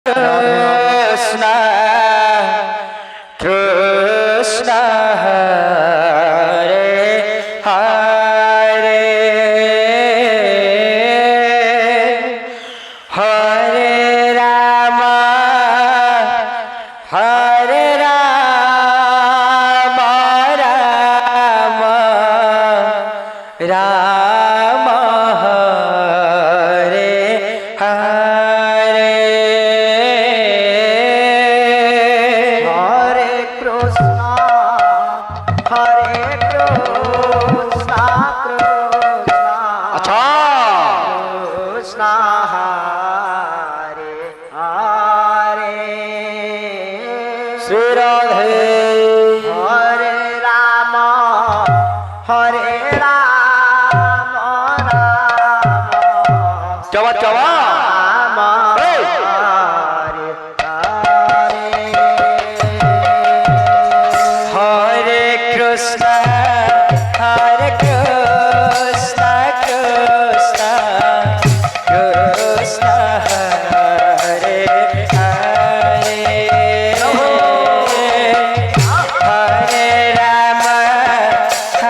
রাধে কৃষ্ণ কৃষ্ণ হরে হরে হরে রাম হরে রাম রাম রাম হরে হরে হরে কৃষ্ণ কৃষ্ণ আচ্ছা কৃষ্ণ হরে হরে শ্রী রাধে হরে রাম হরে রাম চাওয়া চাওয়া রাম এই! হরে হরে হরে কৃষ্ণ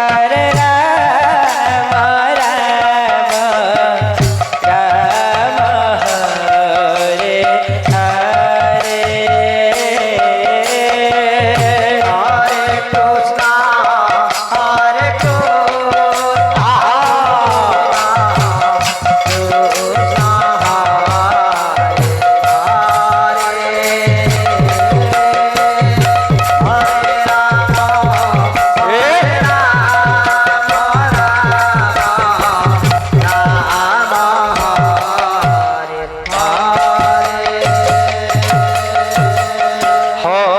কৃষ্ণ কৃষ্ণ কৃষ্ণ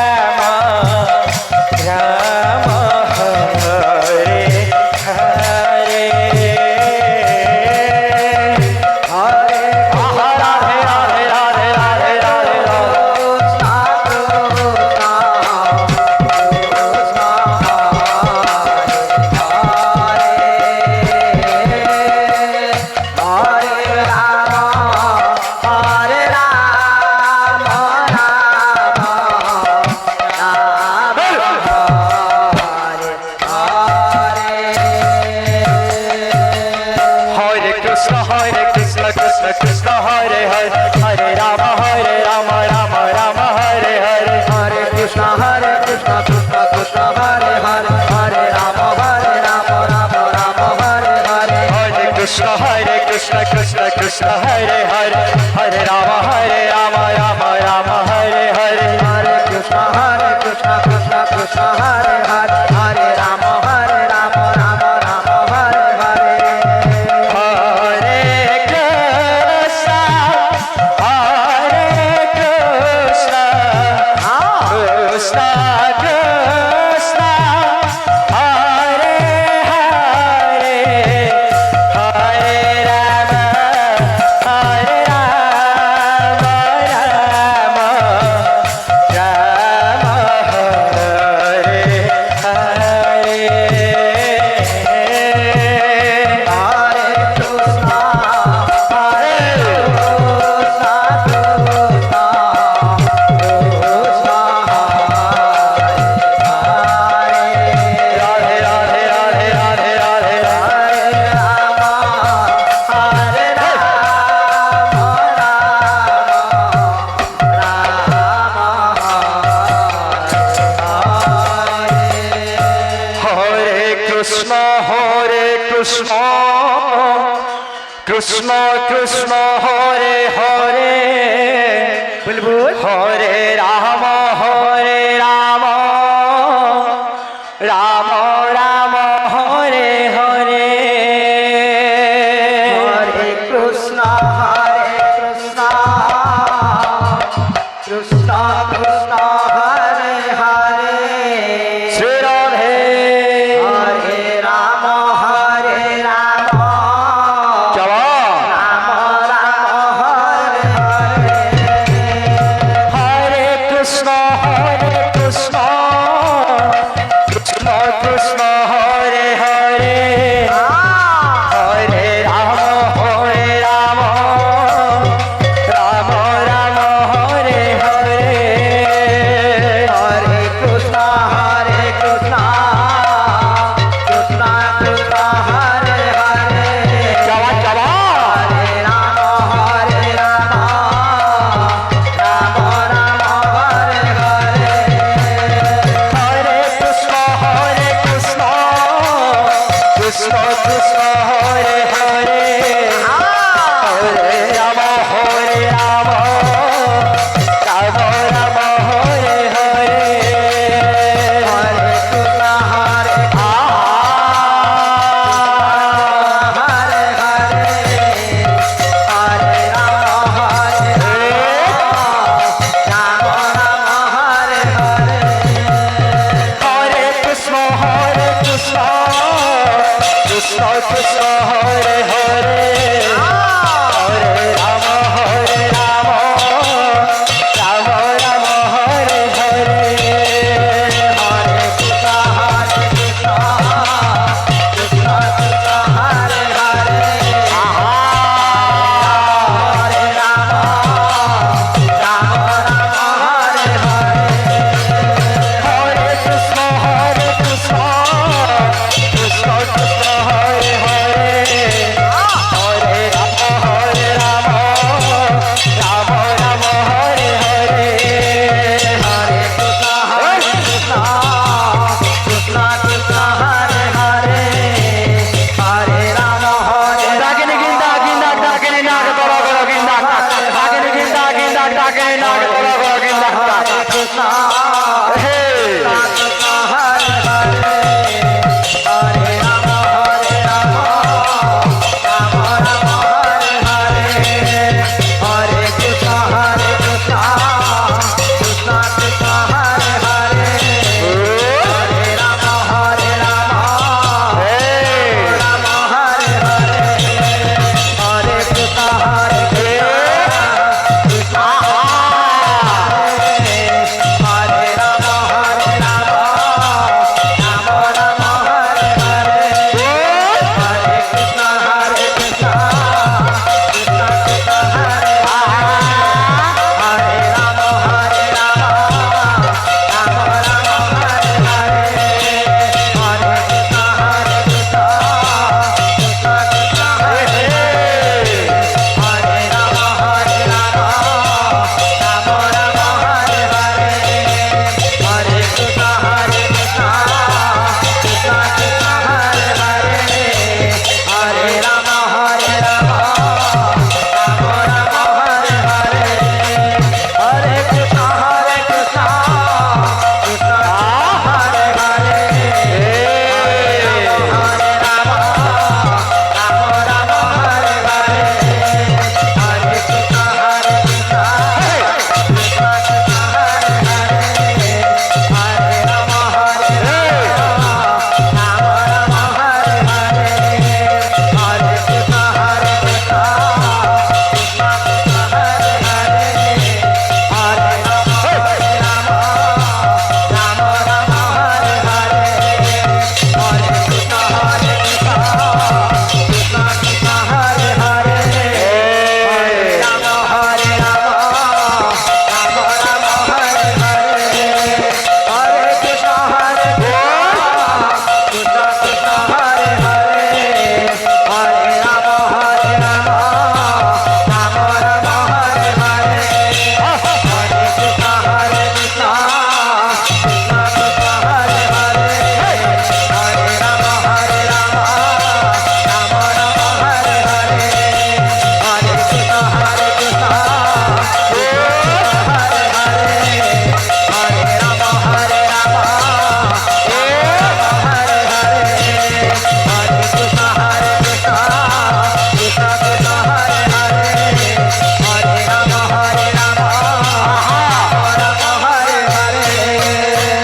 হরে হরে হরে রাম হরে রাম রাম রাম হরে হরে হরে কৃষ্ণ হরে কৃষ্ণ হরে হরে কৃষ্ণ কৃষ্ণ কৃষ্ণ হরে হরে হরে রাম রাম রাম হরে হরে হরে রাধে রাধে রাধে রাধে রাধে হরে কৃষ্ণ কৃষ্ণ কৃষ্ণ হরে হরে হরে রাম রাম রাম হরে হরে হরে কৃষ্ণ কৃষ্ণ কৃষ্ণ হরে হরে হরে রাম রাম রাম হরে হরে হরে কৃষ্ণ কৃষ্ণ কৃষ্ণ হরে হরে হরে রাম রাম রাম হরে হরে হরে কৃষ্ণ কৃষ্ণ কৃষ্ণ হরে হরে হরে রাম রাম রাম হরে হরে হরে কৃষ্ণ কৃষ্ণ কৃষ্ণ কৃষ্ণ হরে হরে হরে রাম রাম রাম হরে হরে হরে কৃষ্ণ হরে কৃষ্ণ কৃষ্ণ হরে রাধে রাধে রাধে রাধে রাধে হরে রাম হরে রাম হরে কৃষ্ণ কৃষ্ণ কৃষ্ণ হরে হরে বুলবুল হরে রাম হরে